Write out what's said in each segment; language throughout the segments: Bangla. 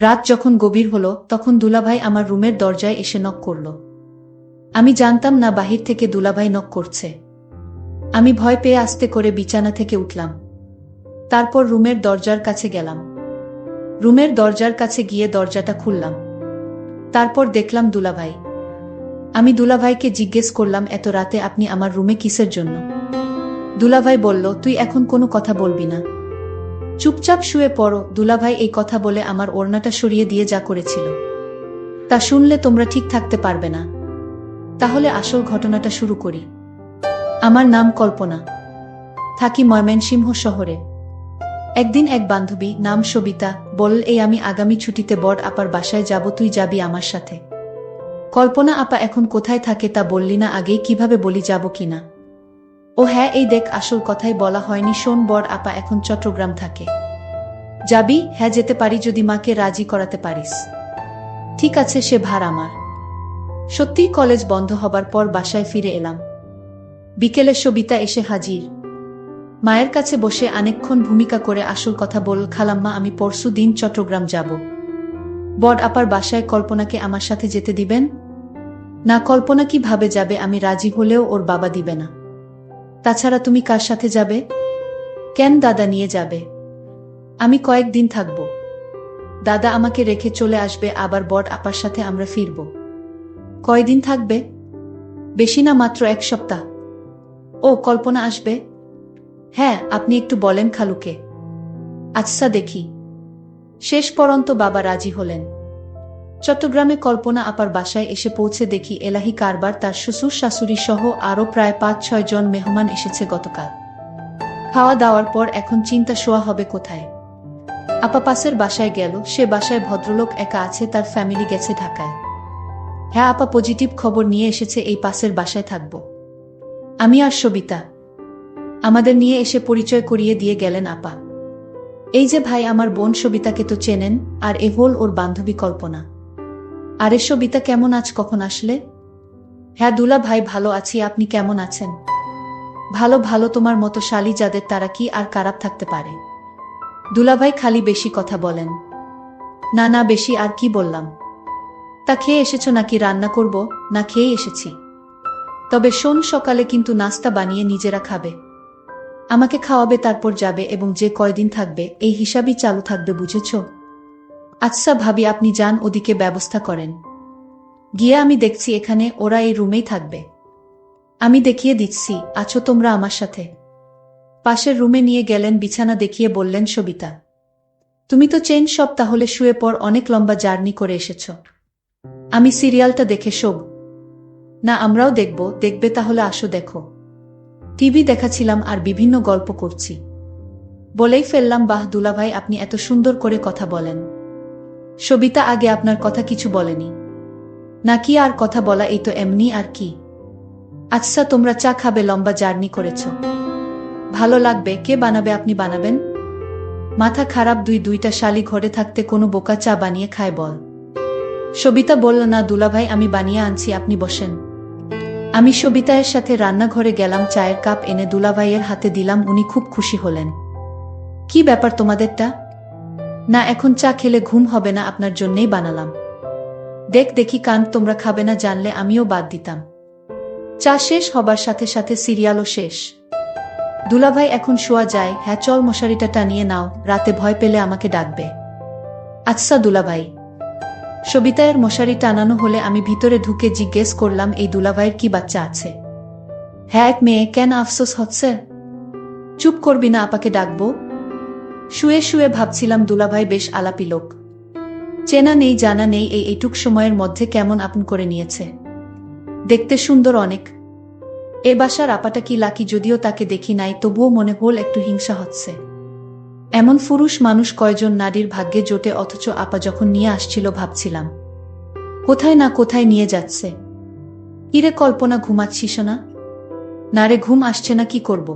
রাত যখন গভীর হলো তখন দুলাভাই আমার রুমের দরজায় এসে নক করল। আমি জানতাম না বাহির থেকে দুলাভাই নক করছে। আমি ভয় পেয়ে আস্তে করে বিছানা থেকে উঠলাম। তারপর রুমের দরজার কাছে গেলাম। রুমের দরজার কাছে গিয়ে দরজাটা খুললাম। তারপর দেখলাম দুলাভাই। আমি দুলাভাইকে জিজ্ঞেস করলাম, এত রাতে আপনি আমার রুমে কিসের জন্য? দুলাভাই বলল, তুই এখন কোনো কথা বলবি না, চুপচাপ শুয়ে পড়ো। দুলাভাই এই কথা বলে আমার ওড়নাটা সরিয়ে দিয়ে যা করেছিল তা শুনলে তোমরা ঠিক থাকতে পারবে না। তাহলে আসল ঘটনাটা শুরু করি। আমার নাম কল্পনা, থাকি ময়মনসিংহ শহরে। একদিন এক বান্ধবী, নাম সবিতা, বলল, আমি আগামী ছুটিতে বড় আপার বাসায় যাব, তুই যাবি আমার সাথে। কল্পনা আপা এখন কোথায় থাকে তা বললি না, আগেই কিভাবে বলি যাব কিনা? ও হ্যাঁ, এই দেখ, আসল কথাই বলা হয়নি। শোন, বড় আপা এখন চট্টগ্রাম থাকে। যাবি? হ্যাঁ, যেতে পারি যদি মাকে রাজি করাতে পারিস। ঠিক আছে, সে ভার আমার। সত্যিই কলেজ বন্ধ হবার পর বাসায় ফিরে এলাম। বিকেলে সবিতা এসে হাজির। মায়ের কাছে বসে অনেকক্ষণ ভূমিকা করে আসল কথা বলল, খালাম্মা, আমি পরশু দিন চট্টগ্রাম যাব। বড় আপার বাসায় কল্পনাকে আমার সাথে যেতে দিবেন না? কল্পনা কিভাবে যাবে? আমি রাজি হলেও ওর বাবা দিবে না। তাছাড়া তুমি কার সাথে যাবে? কেন, দাদা নিয়ে যাবে। আমি কয়েকদিন থাকব। দাদা আমাকে রেখে চলে আসবে, আবার বড় আপার সাথে আমরা ফিরব। কয়দিন থাকবে? বেশি না, মাত্র 1 সপ্তাহ। ও, কল্পনা আসবে? হ্যাঁ, আপনি একটু বলেন খালুকে। আচ্ছা, দেখি। শেষ পর্যন্ত বাবা রাজি হলেন। চট্টগ্রামে কল্পনা আপার বাসায় এসে পৌঁছে দেখি এলাহি কারবার, তার শ্বশুর শাশুড়ি সহ আরও প্রায় 5-6 জন মেহমান এসেছে গতকাল। খাওয়া দাওয়ার পর এখন চিন্তা শোয়া হবে কোথায়। আপা পাশের বাসায় গেল। সে বাসায় ভদ্রলোক একা আছে, তার ফ্যামিলি গেছে ঢাকায়। হ্যাঁ, আপা পজিটিভ খবর নিয়ে এসেছে, এই পাশের বাসায় থাকব। আমি আর সবিতা। আমাদের নিয়ে এসে পরিচয় করিয়ে দিয়ে গেলেন আপা। এই যে ভাই, আমার বোন সবিতাকে তো চেনেন, আর এ হল ওর বান্ধবী কল্পনা। আরে সবিতা, কেমন আছ? কখন আসলে? হ্যাঁ দুলা ভাই, ভালো আছি, আপনি কেমন আছেন? ভালো ভালো, তোমার মতো শালি যাদের, তারা কি আর খারাপ থাকতে পারে? দুলাভাই খালি বেশি কথা বলেন। না না, বেশি আর কি বললাম। তা খেয়ে এসেছো নাকি? রান্না করব? না, খেয়ে এসেছি। তবে শোন, সকালে কিন্তু নাস্তা বানিয়ে নিজেরা খাবে। আমাকে খাওয়াবে, তারপর যাবে, এবং যে কয়দিন থাকবে এই হিসাবই চালু থাকবে, বুঝেছ? আচ্ছা ভাবি, আপনি যান, ওদিকে ব্যবস্থা করেন। গিয়ে আমি দেখছি, এখানে ওরা এই রুমেই থাকবে। আমি দেখিয়ে দিচ্ছি, আছো তোমরা আমার সাথে। পাশের রুমে নিয়ে গেলেন, বিছানা দেখিয়ে বললেন, সবিতা তুমি তো চেন সব, তাহলে শুয়ে পর, অনেক লম্বা জার্নি করে এসেছ। আমি সিরিয়ালটা দেখে শোব। না, আমরাও দেখব। দেখবে? তাহলে আসো, দেখো। টিভি দেখাছিলাম আর বিভিন্ন গল্প করছি। বলেই ফেললাম, বাহ দুলাভাই, আপনি এত সুন্দর করে কথা বলেন। সবিতা আগে আপনার কথা কিছু বলেনি নাকি? আর কথা বলা, এই তো এমনি, আর কি। আচ্ছা, তোমরা চা খাবে? লম্বা জার্নি করেছ, ভালো লাগবে। কে বানাবে? আপনি বানাবেন? মাথা খারাপ? দুইটা শালি ঘরে থাকতে কোনো বোকা চা বানিয়ে খায় বল? সবিতা বলল, না দুলাভাই, আমি বানিয়ে আনছি, আপনি বসেন। আমি সবিতায়ের সাথে রান্নাঘরে গেলাম, চায়ের কাপ এনে দুলাভাইয়ের হাতে দিলাম। উনি খুব খুশি হলেন। কি ব্যাপার তোমাদেরটা? না, এখন চা খেলে ঘুম হবে না, আপনার জন্যেই বানালাম। দেখি কান, তোমরা খাবে না জানলে আমিও বাদ দিতাম। চা শেষ হবার সাথে সাথে সিরিয়ালও শেষ। দুলাভাই, এখন শোয়া যায়? হ্যাঁ চল, মশারিটা টানিয়ে নাও, রাতে ভয় পেলে আমাকে ডাকবে। আচ্ছা দুলাভাই। সবিতায়ের মশারি টানানো হলে আমি ভিতরে ঢুকে জিজ্ঞেস করলাম, এই দুলাভাইয়ের কি বাচ্চা আছে? হ্যাঁ, এক মেয়ে। কেন, আফসোস হচ্ছে? চুপ করবি না, আপাকে ডাকবো। শুয়ে শুয়ে ভাবছিলাম, দুলাভাই বেশ আলাপি লোক। চেনা নেই জানা নেই, এইটুক সময়ের মধ্যে কেমন আপন করে নিয়েছে। দেখতে সুন্দর অনেক। এ বাসার আপাটা কি লাকি, যদিও তাকে দেখি নাই, তবুও মনে হল একটু হিংসা হচ্ছে। এমন পুরুষ মানুষ কয়জন নারীর ভাগ্যে জোটে, অথচ আপা যখন নিয়ে আসছিল ভাবছিলাম কোথায় না কোথায় নিয়ে যাচ্ছে। ইরে কল্পনা, ঘুমাচ্ছিস না? না রে, ঘুম আসছে না, কি করব?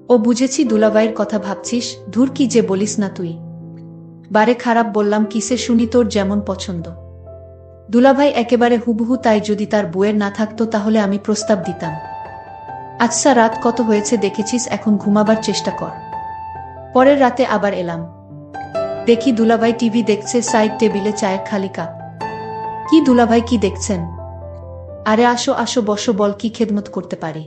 ও বুঝেছি, দুলাভাইয়ের কথা ভাবছিস। ধুর, কি যে বলিস না তুই। বারে খারাপ বললাম কিসে শুনি, তোর যেমন পছন্দ। দুলাভাই একেবারে হুবহু তাই, যদি তার বউয়ের না থাকতো তাহলে আমি প্রস্তাব দিতাম। আচ্ছা, রাত কত হয়েছে দেখেছিস, এখন ঘুমাবার চেষ্টা কর। পরের রাতে আবার এলাম। দেখি দুলাভাই টিভি দেখছে, সাইড টেবিলে চায়ের খালি কাপ। কি দুলাভাই, কি দেখছেন? আরে আসো আসো, বসো, বল কি খেদমত করতে পারি?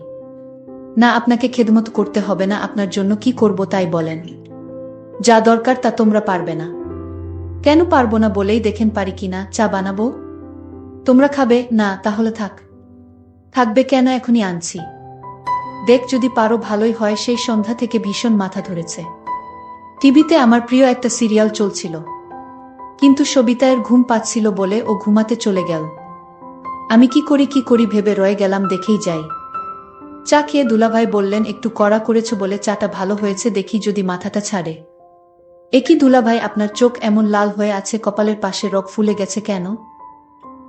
না, আপনাকে খেদমত করতে হবে না, আপনার জন্য কি করব তাই বলেন। যা দরকার তা তোমরা পারবে না। কেন পারবো না বলেই দেখেন পারি কিনা। চা বানাবো? তোমরা খাবে না? তাহলে থাক। থাকবে কেন, এখনই আনছি। দেখ যদি পারো, ভালোই হয়। সেই সন্ধ্যা থেকে ভীষণ মাথা ধরেছে। টিভিতে আমার প্রিয় একটা সিরিয়াল চলছিল, কিন্তু সবিতায়ের ঘুম পাচ্ছিল বলে ও ঘুমাতে চলে গেল। আমি কি করি ভেবে রয়ে গেলাম, দেখেই যাই। চা খেয়ে দুলাভাই বললেন, একটু কড়া করেছ বলে চাটা ভালো হয়েছে, দেখি যদি মাথাটা ছাড়ে। একই দুলাভাই, আপনার চোখ এমন লাল হয়ে আছে, কপালের পাশে রগ ফুলে গেছে কেন?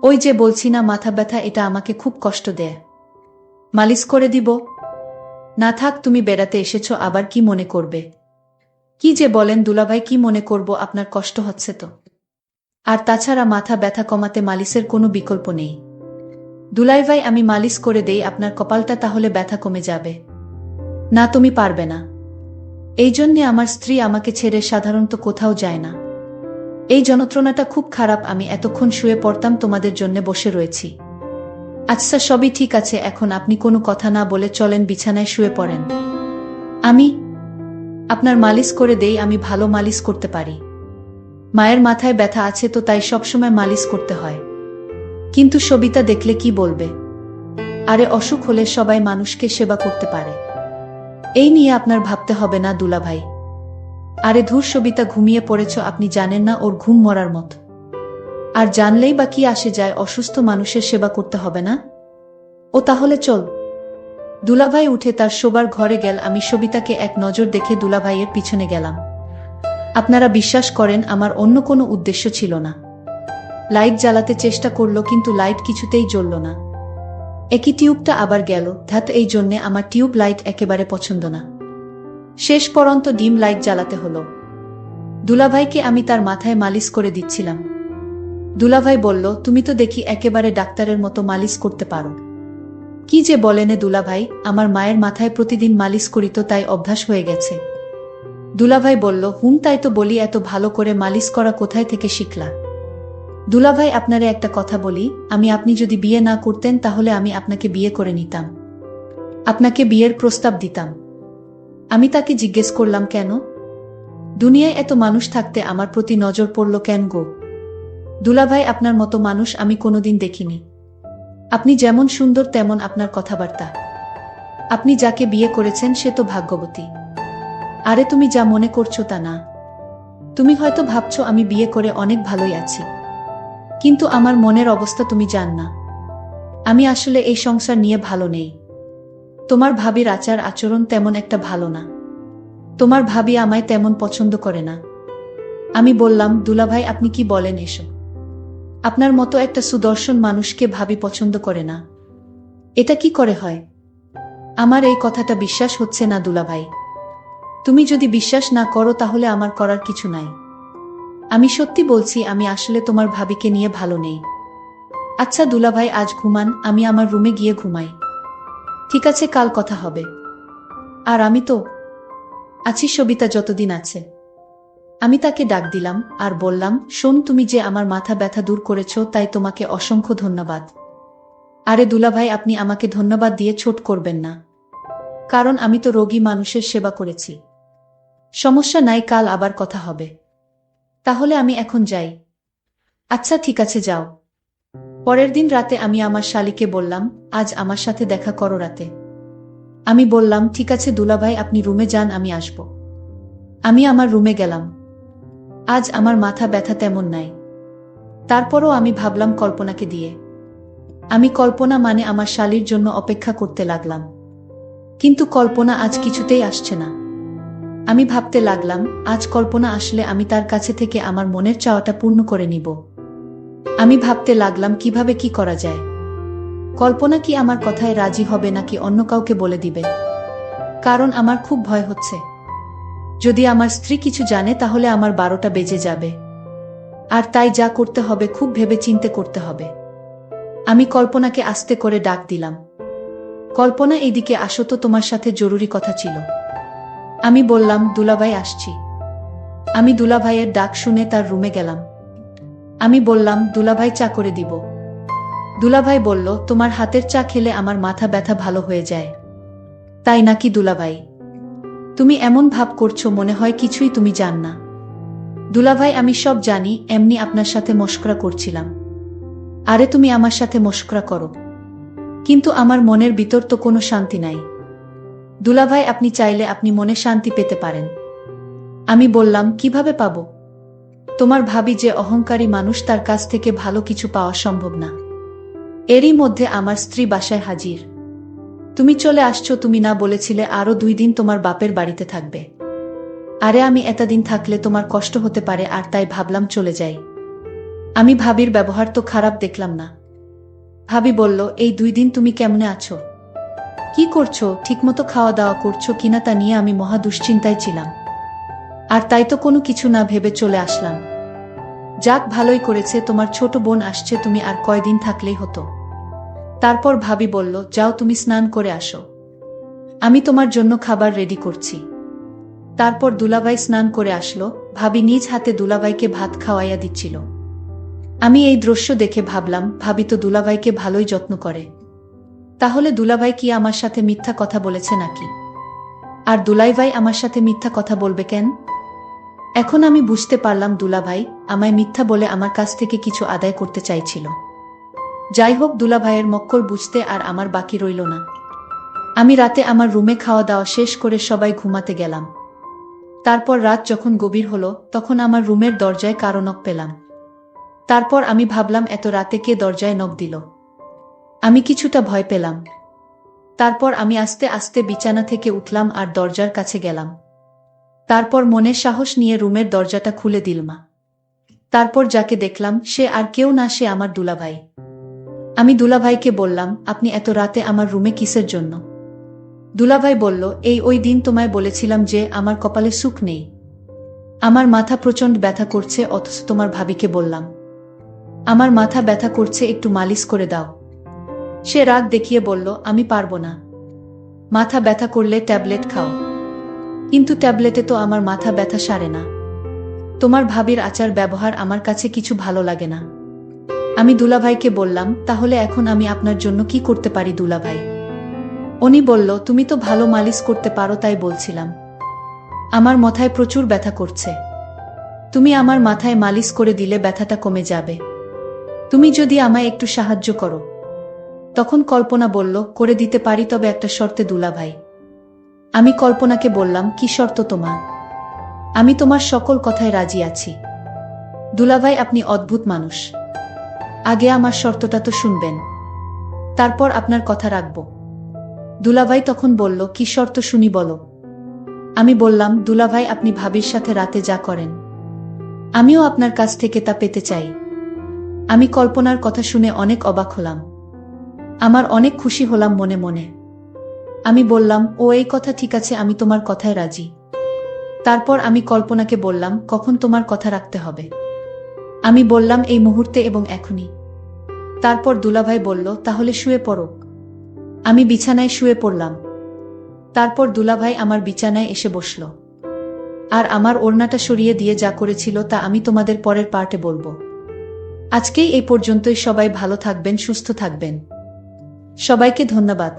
ওই যে বলছি না, মাথা ব্যথা, এটা আমাকে খুব কষ্ট দেয়। মালিশ করে দিব? না থাক, তুমি বেড়াতে এসেছো, আবার কি মনে করবে? কি যে বলেন দুলাভাই, কি মনে করব? আপনার কষ্ট হচ্ছে তো। আর তাছাড়া মাথা ব্যথা কমাতে মালিশের কোনো বিকল্প নেই। দুলাভাই, আমি মালিশ করে দেই আপনার কপালটা, তাহলে ব্যথা কমে যাবে। না, তুমি পারবে না। এই জন্যে আমার স্ত্রী আমাকে ছেড়ে সাধারণত কোথাও যায় না। এই যন্ত্রণাটা খুব খারাপ। আমি এতক্ষণ শুয়ে পড়তাম, তোমাদের জন্য বসে রয়েছি। আচ্ছা, সবই ঠিক আছে, এখন আপনি কোনো কথা না বলে চলেন, বিছানায় শুয়ে পড়েন। আমি আপনার মালিশ করে দেই, আমি ভালো মালিশ করতে পারি। মায়ের মাথায় ব্যথা আছে তো, তাই সবসময় মালিশ করতে হয়। কিন্তু সবিতা দেখলে কি বলবে? আরে অসুখ হলে সবাই মানুষকে সেবা করতে পারে, এই নিয়ে আপনার ভাবতে হবে না দুলাভাই। আরে ধুর, সবিতা ঘুমিয়ে পড়েছ, আপনি জানেন না ওর ঘুম মরার মত। আর জানলেই বা কি আসে যায়, অসুস্থ মানুষের সেবা করতে হবে না? ও তাহলে চল। দুলাভাই উঠে তার শোবার ঘরে গেল। আমি সবিতাকে এক নজর দেখে দুলাভাইয়ের পিছনে গেলাম। আপনারা বিশ্বাস করেন, আমার অন্য কোনো উদ্দেশ্য ছিল না। লাইট জ্বালাতে চেষ্টা করলো, কিন্তু লাইট কিছুতেই জ্বলল না। একই টিউবটা আবার গেল। ধ্যাত, এই জন্যে আমার টিউব লাইট একেবারে পছন্দ না। শেষ পর্যন্ত ডিম লাইট জ্বালাতে হলো। দুলাভাইকে আমি তার মাথায় মালিশ করে দিচ্ছিলাম। দুলাভাই বলল, তুমি তো দেখি একেবারে ডাক্তারের মতো মালিশ করতে পারো। কি যে বলেনে দুলাভাই, আমার মায়ের মাথায় প্রতিদিন মালিশ করি তো, তাই অভ্যাস হয়ে গেছে। দুলাভাই বলল, তাই তো বলি, এত ভালো করে মালিশ করা কোথায় থেকে শিখলা? দুলাভাই, আপনারে একটা কথা বলি, আপনি যদি বিয়ে না করতেন তাহলে আমি আপনাকে বিয়ে করে নিতাম, আপনাকে বিয়ের প্রস্তাব দিতাম। আমি তাকে জিজ্ঞেস করলাম, কেন? দুনিয়ায় এত মানুষ থাকতে আমার প্রতি নজর পড়ল কেন গো? দুলাভাই, আপনার মতো মানুষ আমি কোনোদিন দেখিনি। আপনি যেমন সুন্দর তেমন আপনার কথাবার্তা। আপনি যাকে বিয়ে করেছেন সে তো ভাগ্যবতী। আরে তুমি যা মনে করছো তা না। তুমি হয়তো ভাবছো আমি বিয়ে করে অনেক ভালোই আছি, কিন্তু আমার মনের অবস্থা তুমি জান না। আমি আসলে এই সংসার নিয়ে ভালো নেই। তোমার ভাবির আচার আচরণ তেমন একটা ভালো না। তোমার ভাবি আমায় তেমন পছন্দ করে না। আমি বললাম, দুলাভাই আপনি কি বলেন এসব? আপনার মতো একটা সুদর্শন মানুষকে ভাবি পছন্দ করে না, এটা কি করে হয়? আমার এই কথাটা বিশ্বাস হচ্ছে না দুলাভাই। তুমি যদি বিশ্বাস না করো তাহলে আমার করার কিছু নাই। আমি সত্যি বলছি, আমি আসলে তোমার ভাবিকে নিয়ে ভালো নেই। আচ্ছা দুলাভাই, আজ ঘুমান, আমি আমার রুমে গিয়ে ঘুমাই। ঠিক আছে, কাল কথা হবে। আর আমি তো আছি সবিতা যতদিন আছে। আমি তাকে ডাক দিলাম আর বললাম, শোন, তুমি যে আমার মাথা ব্যথা দূর করেছ তাই তোমাকে অসংখ্য ধন্যবাদ। আরে দুলাভাই, আপনি আমাকে ধন্যবাদ দিয়ে ছোট করবেন না, কারণ আমি তো রোগী মানুষের সেবা করেছি। সমস্যা নাই, কাল আবার কথা হবে। তাহলে আমি এখন যাই। আচ্ছা ঠিক আছে, যাও। পরের দিন রাতে আমি আমার শালীকে বললাম, আজ আমার সাথে দেখা করো রাতে। আমি বললাম, ঠিক আছে দুলাভাই, আপনি রুমে যান, আমি আসব। আমি আমার রুমে গেলাম। আজ আমার মাথা ব্যথা তেমন নাই। তারপরও আমি ভাবলাম কল্পনাকে দিয়ে। আমি কল্পনা মানে আমার শালীর জন্য অপেক্ষা করতে লাগলাম, কিন্তু কল্পনা আজ কিছুতেই আসছে না। আমি ভাবতে লাগলাম, আজ কল্পনা আসলে আমি তার কাছে থেকে আমার মনের চাওয়াটা পূর্ণ করে নিব। আমি ভাবতে লাগলাম কিভাবে কি করা যায়। কল্পনা কি আমার কথায় রাজি হবে নাকি অন্য কাউকে বলে দিবে? কারণ আমার খুব ভয় হচ্ছে, যদি আমার স্ত্রী কিছু জানে তাহলে আমার 12টা বেজে যাবে। আর তাই যা করতে হবে খুব ভেবে চিন্তে করতে হবে। আমি কল্পনাকে আস্তে করে ডাক দিলাম, কল্পনা এইদিকে আসো তো, তোমার সাথে জরুরি কথা ছিল। আমি বললাম, দুলাভাই আসছি। আমি দুলাভাইয়ের ডাক শুনে তার রুমে গেলাম। আমি বললাম, দুলাভাই চা করে দিব। দুলাভাই বলল, তোমার হাতের চা খেলে আমার মাথা ব্যথা ভালো হয়ে যায়। তাই নাকি দুলাভাই? তুমি এমন ভাব করছো মনে হয় কিছুই তুমি জান না। দুলাভাই, আমি সব জানি, এমনি আপনার সাথে মশকরা করছিলাম। আরে তুমি আমার সাথে মশকরা করো, কিন্তু আমার মনের ভিতর তো কোনো শান্তি নাই। দুলাভাই, আপনি চাইলে আপনি মনে শান্তি পেতে পারেন। আমি বললাম, কিভাবে পাবো? তোমার ভাবি যে অহংকারী মানুষ, তার কাছ থেকে ভালো কিছু পাওয়া সম্ভব না। এরই মধ্যে আমার স্ত্রী বাসায় হাজির। তুমি চলে আসছো, তুমি না বলেছিলে আরো 2 দিন তোমার বাপের বাড়িতে থাকবে? আরে আমি এতদিন থাকলে তোমার কষ্ট হতে পারে, আর তাই ভাবলাম চলে যাই। আমি ভাবির ব্যবহার তো খারাপ দেখলাম না। ভাবি বলল, এই 2 দিন তুমি কেমনে আছো, কি করছো, ঠিকমতো খাওয়া দাওয়া করছো কিনা তা নিয়ে আমি মহা দুশ্চিন্তায় ছিলাম। আর তাই তো কোনো কিছু না ভেবে চলে আসলাম। যাক, ভালোই করেছে, তোমার ছোট বোন আসছে, তুমি আর কয়দিন থাকলেই হতো। তারপর ভাবি বলল, যাও তুমি স্নান করে আসো, আমি তোমার জন্য খাবার রেডি করছি। তারপর দুলাভাই স্নান করে আসলো। ভাবি নিজ হাতে দুলাভাইকে ভাত খাওয়াইয়া দিচ্ছিল। আমি এই দৃশ্য দেখে ভাবলাম, ভাবি তো দুলাভাইকে ভালোই যত্ন করে। তাহলে দুলাভাই কি আমার সাথে মিথ্যা কথা বলেছে নাকি? আর দুলাভাই আমার সাথে মিথ্যা কথা বলবে কেন? এখন আমি বুঝতে পারলাম, দুলাভাই আমায় মিথ্যা বলে আমার কাছ থেকে কিছু আদায় করতে চাইছিল। যাই হোক, দুলাভাইয়ের মক্কল বুঝতে আর আমার বাকি রইল না। আমি রাতে আমার রুমে খাওয়া দাওয়া শেষ করে সবাই ঘুমাতে গেলাম। তারপর রাত যখন গভীর হলো, তখন আমার রুমের দরজায় কারো নক পেলাম। তারপর আমি ভাবলাম, এত রাতে কে দরজায় নক দিল? আমি কিছুটা ভয় পেলাম। তারপর আমি আস্তে আস্তে বিছানা থেকে উঠলাম আর দরজার কাছে গেলাম। তারপর মনে সাহস নিয়ে রুমের দরজাটা খুলে দিলমা। তারপর যাকে দেখলাম সে আর কেউ না, সে আমার দুলাভাই। আমি দুলাভাইকে বললাম, আপনি এত রাতে আমার রুমে কিসের জন্য? দুলাভাই বলল, ওই দিন তোমায় বলেছিলাম যে আমার কপালে সুখ নেই। আমার মাথা প্রচণ্ড ব্যথা করছে, অথচ তোমার ভাবিকে বললাম আমার মাথা ব্যথা করছে, একটু মালিশ করে দাও। সে রাগ দেখিয়ে বলল, আমি পারবো না। মাথা ব্যথা করলে ট্যাবলেট খাও। কিন্তু ট্যাবলেটে তো আমার মাথা ব্যথা সারে না। তোমার ভাবির আচার ব্যবহার আমার কাছে কিছু ভালো লাগে না। আমি দুলাভাইকে বললাম, তাহলে এখন আমি আপনার জন্য কি করতে পারি দুলাভাই? উনি বলল, তুমি তো ভালো মালিশ করতে পারো, তাই বলছিলাম। আমার মাথায় প্রচুর ব্যথা করছে, তুমি আমার মাথায় মালিশ করে দিলে ব্যথাটা কমে যাবে। তুমি যদি আমায় একটু সাহায্য করো। তখন কল্পনা বলল, করে দিতে পারি, তবে একটা শর্তে দুলাভাই। আমি কল্পনাকে বললাম, কি শর্ত তোমার? আমি তোমার সকল কথায় রাজি আছি। দুলাভাই, আপনি অদ্ভুত মানুষ। আগে আমার শর্তটা তো শুনবেন, তারপর আপনার কথা রাখব। দুলাভাই তখন বলল, কি শর্ত শুনি বলো। আমি বললাম, দুলাভাই, আপনি ভাবির সাথে রাতে যা করেন, আমিও আপনার কাছ থেকে তা পেতে চাই। আমি কল্পনার কথা শুনে অনেক অবাক হলাম। আমার অনেক খুশি হলাম মনে মনে। আমি বললাম, ও এই কথা ঠিক আছে, আমি তোমার কথায় রাজি। তারপর আমি কল্পনাকে বললাম, কখন তোমার কথা রাখতে হবে? আমি বললাম, এই মুহূর্তে এবং এখনই। তারপর দুলাভাই বলল, তাহলে শুয়ে পড়ো। আমি বিছানায় শুয়ে পড়লাম। তারপর দুলাভাই আমার বিছানায় এসে বসল আর আমার ওড়নাটা সরিয়ে দিয়ে যা করেছিল তা আমি তোমাদের পরের পার্টে বলবো। আজকেই এই পর্যন্তই। সবাই ভালো থাকবেন, সুস্থ থাকবেন। সবাইকে ধন্যবাদ।